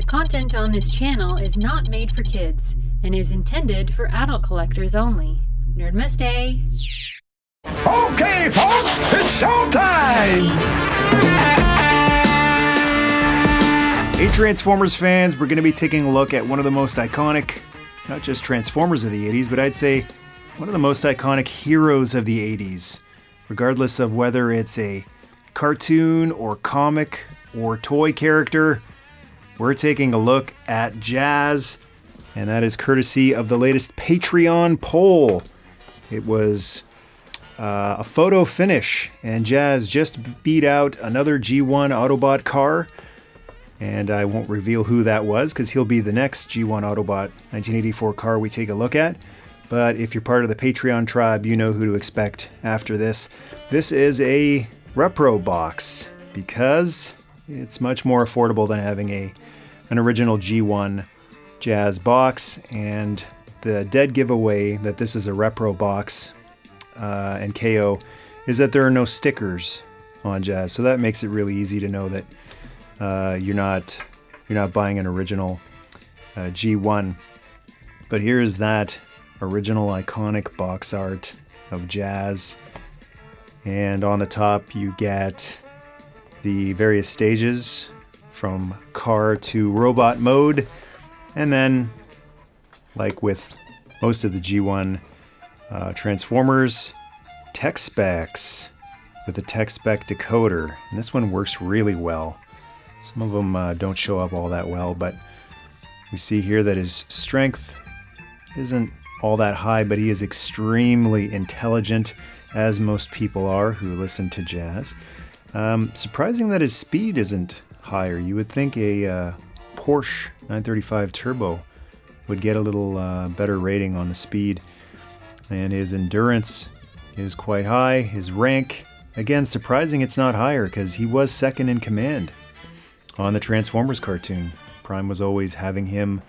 The content on this channel is not made for kids and is intended for adult collectors only. Nerdmaste! Okay, folks, it's showtime! Hey Transformers fans, we're going to be taking a look at one of the most iconic, not just Transformers of the 80s, but I'd say one of the most iconic heroes of the 80s. Regardless of whether it's a cartoon or comic or toy character, we're taking a look at Jazz, and that is courtesy of the latest Patreon poll. It was a photo finish, and Jazz just beat out another G1 Autobot car, and I won't reveal who that was because he'll be the next G1 Autobot 1984 car we take a look at. But if you're part of the Patreon tribe, you know who to expect after this. This is a repro box because it's much more affordable than having an original G1 Jazz box, and the dead giveaway that this is a repro box and KO is that there are no stickers on Jazz, so that makes it really easy to know that you're not buying an original G1. But here's that original iconic box art of Jazz, and on the top you get the various stages from car to robot mode, and then, like with most of the G1 Transformers, tech specs with a tech spec decoder, and this one works really well. Some of them don't show up all that well, but we see here that his strength isn't all that high, but he is extremely intelligent, as most people are who listen to Jazz. Surprising that his speed isn't higher. You would think a Porsche 935 Turbo would get a little better rating on the speed. And his endurance is quite high. His rank, again, surprising it's not higher because he was second in command on the Transformers cartoon. Prime was always having him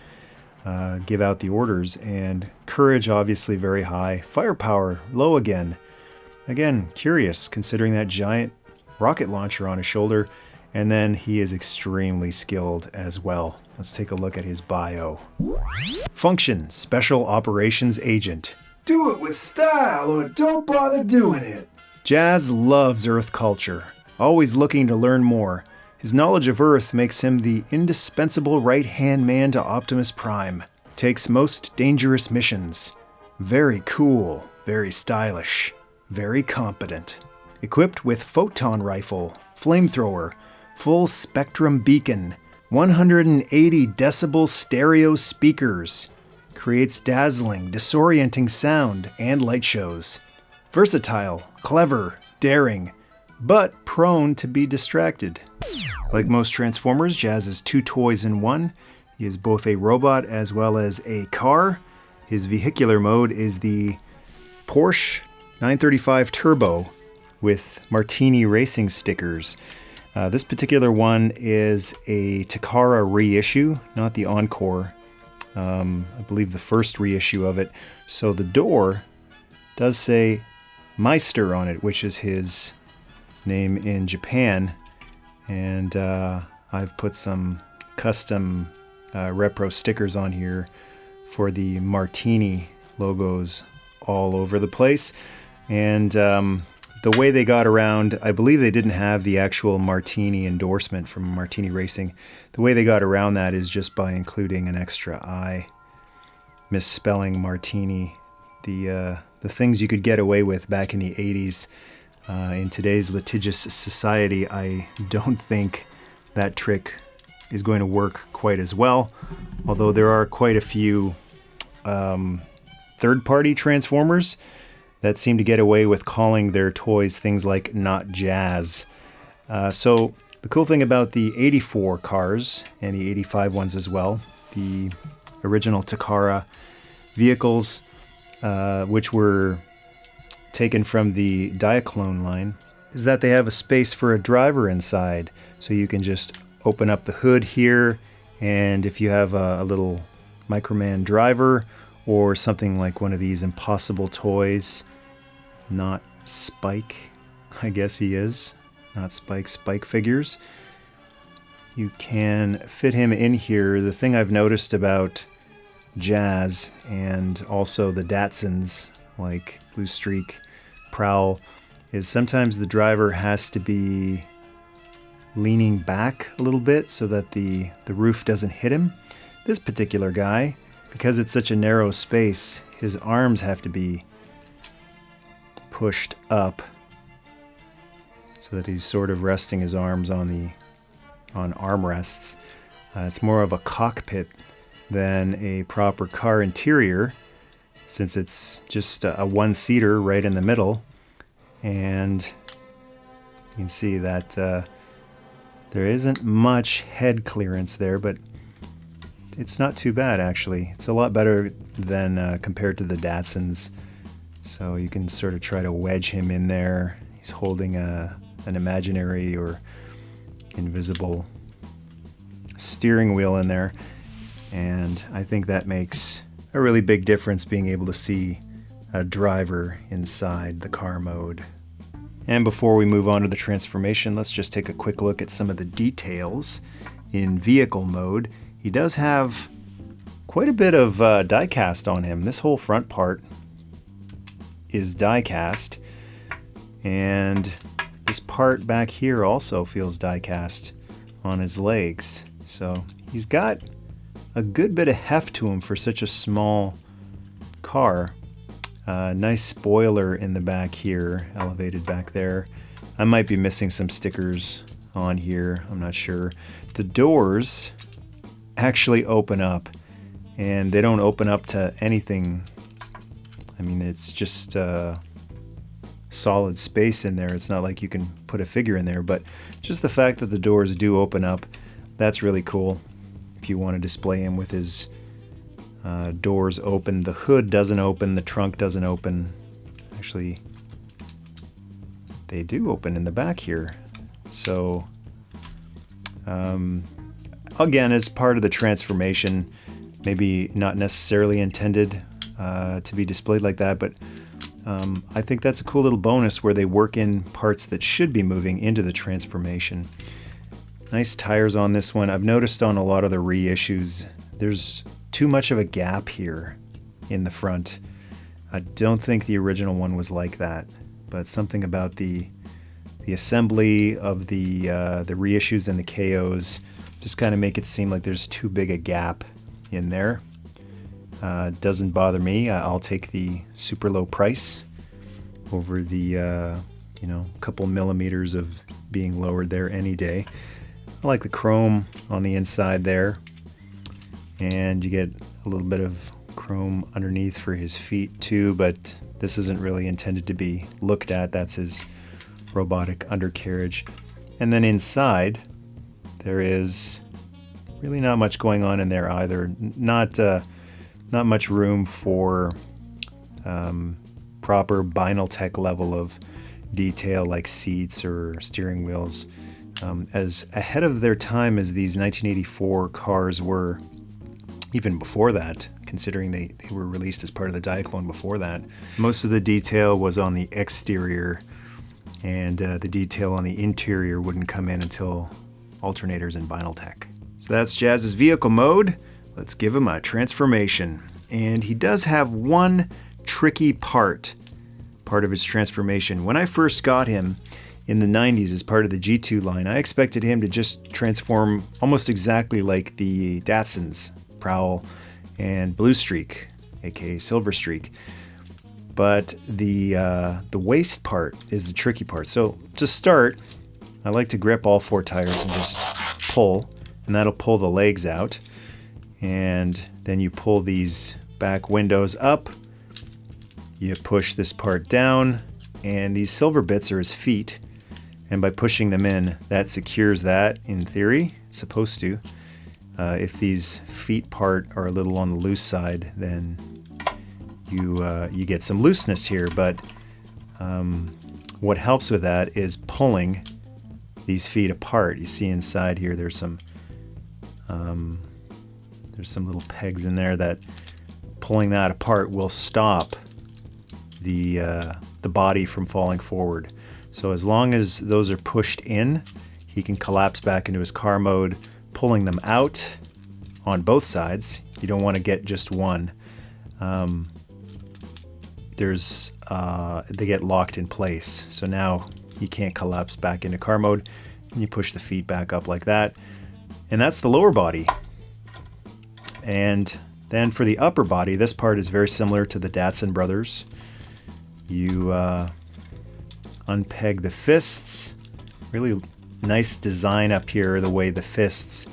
give out the orders, and courage obviously very high. Firepower low again. Again, curious considering that giant rocket launcher on his shoulder, and then he is extremely skilled as well. Let's take a look at his bio. Function: Special Operations Agent. Do it with style or don't bother doing it. Jazz loves Earth culture, always looking to learn more. His knowledge of Earth makes him the indispensable right-hand man to Optimus Prime. Takes most dangerous missions. Very cool, very stylish, very competent. Equipped with photon rifle, flamethrower, full spectrum beacon, 180 decibel stereo speakers. Creates dazzling, disorienting sound and light shows. Versatile, clever, daring, but prone to be distracted. Like most Transformers, Jazz is two toys in one. He is both a robot as well as a car. His vehicular mode is the Porsche 935 Turbo with Martini Racing stickers. This particular one is a Takara reissue, not the Encore. I believe the first reissue of it. So the door does say Meister on it, which is his name in Japan. And I've put some custom repro stickers on here for the Martini logos all over the place. And the way they got around, I believe they didn't have the actual Martini endorsement from Martini Racing. The way they got around that is just by including an extra I, misspelling Martini. The things you could get away with back in the 80s. In today's litigious society, I don't think that trick is going to work quite as well. Although there are quite a few third-party Transformers that seem to get away with calling their toys things like not Jazz. So the cool thing about the 84 cars, and the 85 ones as well, the original Takara vehicles, which were taken from the Diaclone line, is that they have a space for a driver inside. So you can just open up the hood here, and if you have a little Microman driver, or something like one of these Impossible toys, not Spike, I guess he is, not Spike figures, you can fit him in here. The thing I've noticed about Jazz and also the Datsuns like Blue Streak, Prowl, is sometimes the driver has to be leaning back a little bit so that the roof doesn't hit him. This particular guy, because it's such a narrow space, his arms have to be pushed up so that he's sort of resting his arms on armrests. It's more of a cockpit than a proper car interior, since it's just a one-seater right in the middle. And you can see that there isn't much head clearance there, but it's not too bad actually. It's a lot better than compared to the Datsuns. So you can sort of try to wedge him in there. He's holding an imaginary or invisible steering wheel in there. And I think that makes a really big difference, being able to see a driver inside the car mode. And before we move on to the transformation, let's just take a quick look at some of the details. In vehicle mode, he does have quite a bit of die-cast on him. This whole front part is die-cast, and this part back here also feels die-cast on his legs. So he's got a good bit of heft to him for such a small car. Nice spoiler in the back here, elevated back there. I might be missing some stickers on here, I'm not sure. The doors actually open up, and they don't open up to anything. I mean, it's just solid space in there. It's not like you can put a figure in there, but just the fact that the doors do open up, that's really cool. If you want to display him with his doors open. The hood doesn't open, the trunk doesn't open. Actually, they do open in the back here. So, again, as part of the transformation, maybe not necessarily intended to be displayed like that, but I think that's a cool little bonus where they work in parts that should be moving into the transformation. Nice tires on this one. I've noticed on a lot of the reissues, there's too much of a gap here in the front. I don't think the original one was like that, but something about the assembly of the reissues and the KOs just kind of make it seem like there's too big a gap in there. Doesn't bother me. I'll take the super low price over the couple millimeters of being lowered there any day. I like the chrome on the inside there, and you get a little bit of chrome underneath for his feet too, but this isn't really intended to be looked at. That's his robotic undercarriage. And then inside, there is really not much going on in there either. Not much room for proper Binaltech level of detail like seats or steering wheels. As ahead of their time as these 1984 cars were, even before that, considering they were released as part of the Diaclone before that. Most of the detail was on the exterior, and the detail on the interior wouldn't come in until alternators and Binaltech. So that's Jazz's vehicle mode. Let's give him a transformation. And he does have one tricky part of his transformation. When I first got him in the 90s as part of the G2 line, I expected him to just transform almost exactly like the Datsuns, Prowl and Blue Streak, aka Silver Streak. But the waist part is the tricky part. So to start, I like to grip all four tires and just pull, and that'll pull the legs out. And then you pull these back windows up, you push this part down, and these silver bits are his feet. And by pushing them in, that secures that, in theory. It's supposed to. If these feet part are a little on the loose side, then you get some looseness here. But what helps with that is pulling these feet apart. You see inside here, there's some little pegs in there that pulling that apart will stop the body from falling forward. So as long as those are pushed in, he can collapse back into his car mode, pulling them out on both sides. You don't want to get just one. They get locked in place. So now he can't collapse back into car mode. And you push the feet back up like that. And that's the lower body. And then for the upper body, this part is very similar to the Datsun brothers. You unpeg the fists. Really nice design up here, the way the fists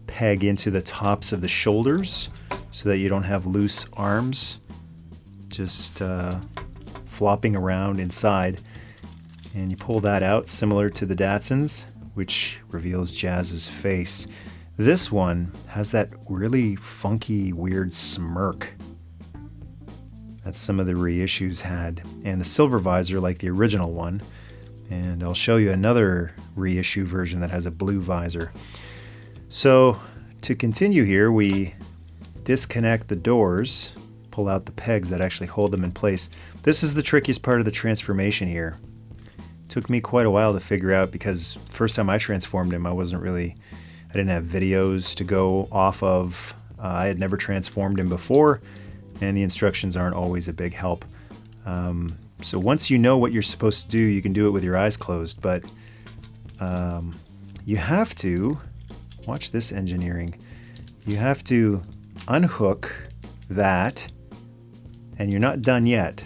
peg into the tops of the shoulders so that you don't have loose arms just flopping around inside. And you pull that out, similar to the Datsuns, which reveals Jazz's face. This one has that really funky, weird smirk that some of the reissues had. And the silver visor like the original one. And I'll show you another reissue version that has a blue visor. So to continue here, we disconnect the doors, pull out the pegs that actually hold them in place. This is the trickiest part of the transformation here. It took me quite a while to figure out because first time I transformed him, I didn't have videos to go off of. I had never transformed him before, and the instructions aren't always a big help. So once you know what you're supposed to do, you can do it with your eyes closed, but you have to, watch this engineering, you have to unhook that, and you're not done yet.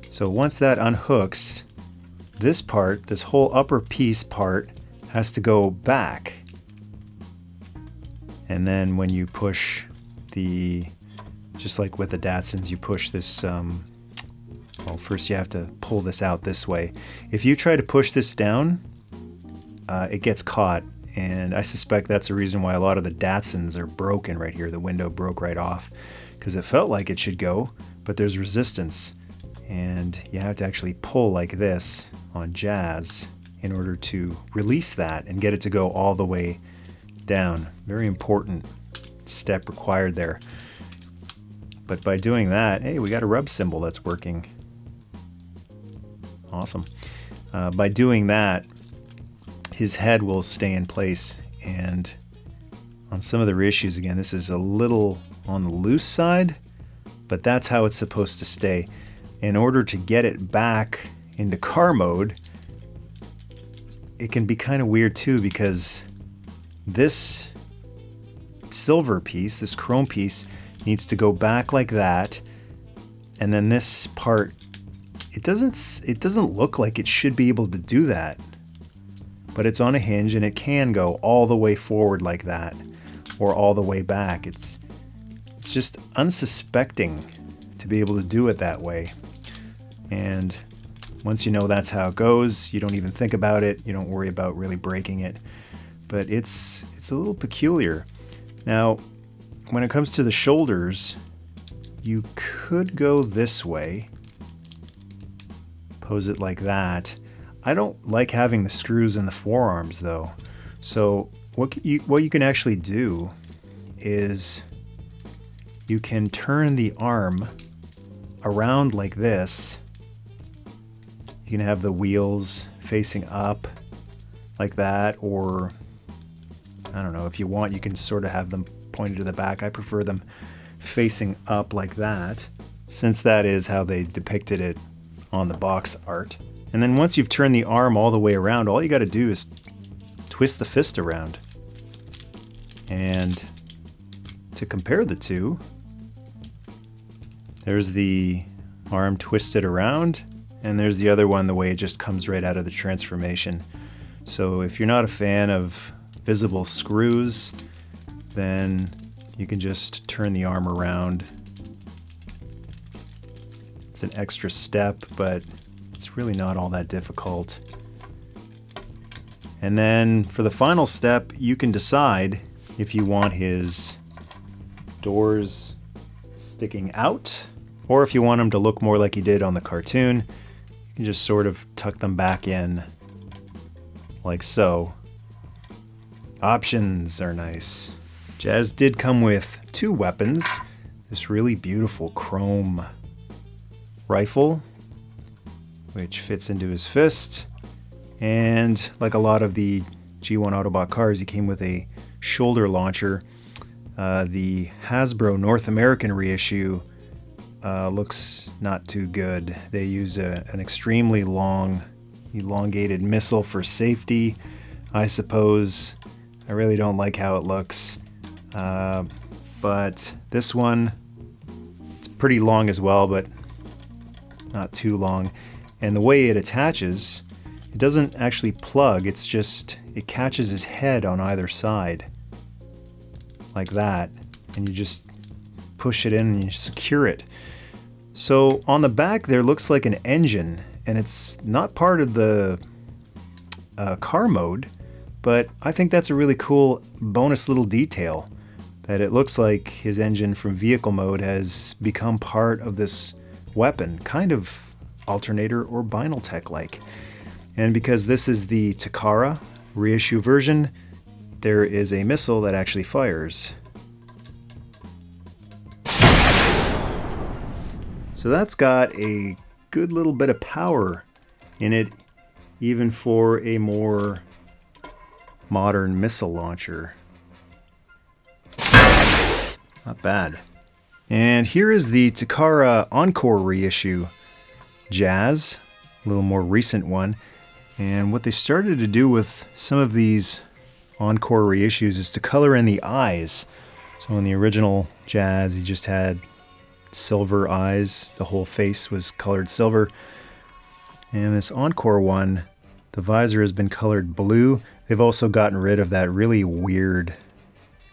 So once that unhooks, this part, this whole upper piece part, has to go back. And then when you push just like with the Datsuns, you push this, well, first you have to pull this out this way. If you try to push this down, it gets caught. And I suspect that's the reason why a lot of the Datsuns are broken right here. The window broke right off because it felt like it should go, but there's resistance. And you have to actually pull like this on Jazz in order to release that and get it to go all the way down. Very important step required there. But by doing that, hey, we got a rub symbol that's working. Awesome. By doing that, his head will stay in place. And on some of the reissues, again, this is a little on the loose side, but that's how it's supposed to stay. In order to get it back into car mode, it can be kind of weird too, because this silver piece, this chrome piece, needs to go back like that, and then this part, it doesn't look like it should be able to do that, but it's on a hinge and it can go all the way forward like that, or all the way back. It's just unsuspecting to be able to do it that way. And once you know that's how it goes, you don't even think about it. You don't worry about really breaking it. But it's a little peculiar. Now, when it comes to the shoulders, you could go this way. Pose it like that. I don't like having the screws in the forearms though. So what you can actually do is you can turn the arm around like this. You can have the wheels facing up like that, or I don't know, if you want, you can sort of have them pointed to the back. I prefer them facing up like that, since that is how they depicted it on the box art. And then once you've turned the arm all the way around, all you got to do is twist the fist around. And to compare the two, there's the arm twisted around, and there's the other one, the way it just comes right out of the transformation. So if you're not a fan of visible screws, then you can just turn the arm around. It's an extra step, but it's really not all that difficult. And then for the final step, you can decide if you want his doors sticking out, or if you want him to look more like he did on the cartoon. You can just sort of tuck them back in like so. Options are nice. Jazz did come with two weapons. This really beautiful chrome rifle, which fits into his fist, And like a lot of the G1 Autobot cars, he came with a shoulder launcher. The Hasbro North American reissue looks not too good. They use an extremely long, elongated missile for safety, I suppose. I really don't like how it looks. But this one, it's pretty long as well, but not too long. And the way it attaches, it doesn't actually plug, it's just, it catches his head on either side. Like that. And you just push it in and you secure it. So on the back there looks like an engine, and it's not part of the car mode, but I think that's a really cool bonus little detail, that it looks like his engine from vehicle mode has become part of this weapon, kind of alternator or Binaltech-like. And because this is the Takara reissue version, there is a missile that actually fires. So that's got a good little bit of power in it, even for a more modern missile launcher. Not bad. And here is the Takara Encore reissue. Jazz, a little more recent one. And what they started to do with some of these Encore reissues is to color in the eyes. So in the original Jazz, he just had silver eyes. The whole face was colored silver. And this Encore one, the visor has been colored blue. They've also gotten rid of that really weird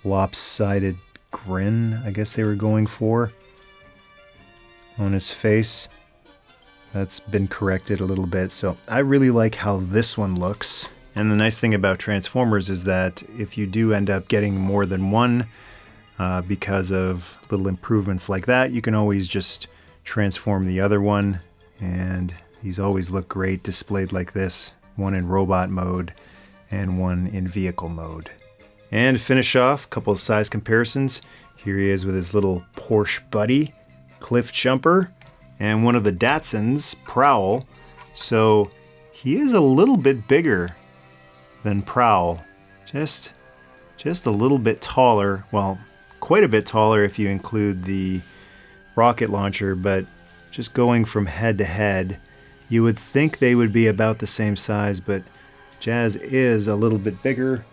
lopsided grin, I guess they were going for, on his face. That's been corrected a little bit, so I really like how this one looks. And the nice thing about Transformers is that if you do end up getting more than one, because of little improvements like that, you can always just transform the other one, and these always look great displayed like this, one in robot mode and one in vehicle mode. And to finish off, a couple of size comparisons. Here he is with his little Porsche buddy, Cliff Jumper, and one of the Datsuns, Prowl. So he is a little bit bigger than Prowl, just a little bit taller. Well, quite a bit taller if you include the rocket launcher, but just going from head to head, you would think they would be about the same size, but Jazz is a little bit bigger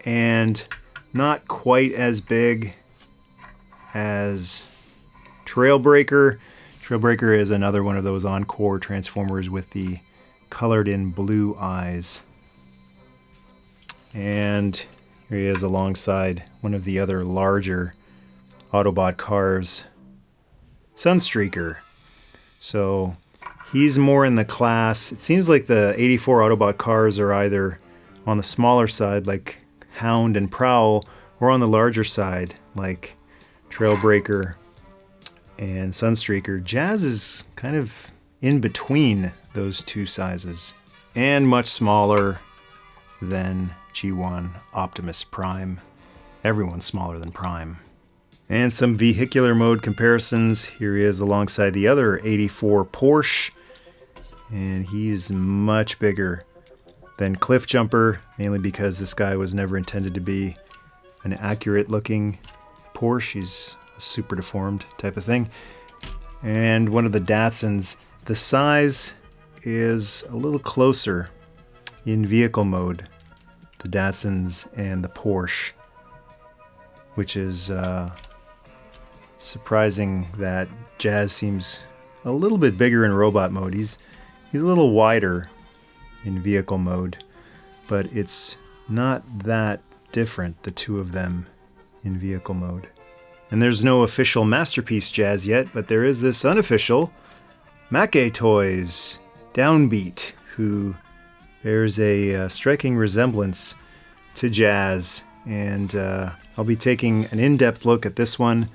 and not quite as big as Trailbreaker. Trailbreaker is another one of those Encore Transformers with the colored in blue eyes. And here he is alongside one of the other larger Autobot cars, Sunstreaker. So he's more in the class. It seems like the 84 Autobot cars are either on the smaller side like Hound and Prowl, or on the larger side like Trailbreaker and Sunstreaker. Jazz is kind of in between those two sizes and much smaller than G1 Optimus Prime. Everyone's smaller than Prime. And some vehicular mode comparisons. Here he is alongside the other 84 Porsche, and he's much bigger than Cliff Jumper, mainly because this guy was never intended to be an accurate looking Porsche. He's a super deformed type of thing. And one of the Datsuns, the size is a little closer in vehicle mode, the Datsuns and the Porsche, which is surprising that Jazz seems a little bit bigger in robot mode. He's a little wider in vehicle mode, but it's not that different, the two of them in vehicle mode. And there's no official Masterpiece Jazz yet, but there is this unofficial Mackey Toys Downbeat, who bears a striking resemblance to Jazz. And I'll be taking an in-depth look at this one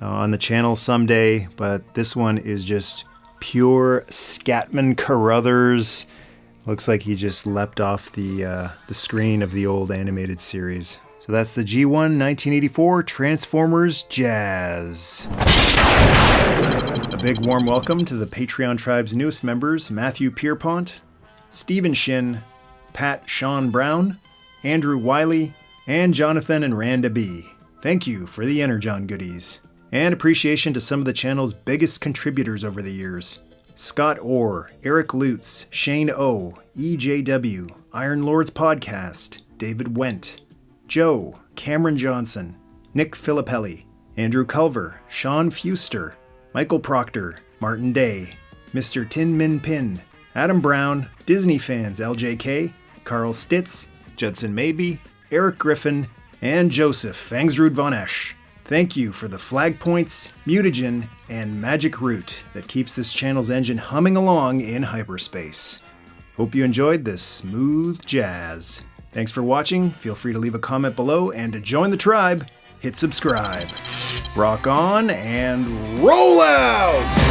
on the channel someday, but this one is just pure Scatman Carruthers. Looks like he just leapt off the screen of the old animated series. So that's the G1 1984 Transformers Jazz. A big warm welcome to the Patreon Tribe's newest members, Matthew Pierpont, Stephen Shin, Pat Sean Brown, Andrew Wiley, and Jonathan and Randa B. Thank you for the Energon goodies. And appreciation to some of the channel's biggest contributors over the years. Scott Orr, Eric Lutz, Shane O, EJW, Iron Lords Podcast, David Wendt, Joe, Cameron Johnson, Nick Filippelli, Andrew Culver, Sean Fuster, Michael Proctor, Martin Day, Mr. Tin Min Pin, Adam Brown, Disney fans LJK, Carl Stitz, Judson Maybe, Eric Griffin, and Joseph Fangsrud Von Esch. Thank you for the flag points, mutagen, and magic root that keeps this channel's engine humming along in hyperspace. Hope you enjoyed this smooth jazz. Thanks for watching. Feel free to leave a comment below, and to join the tribe, hit subscribe. Rock on and roll out!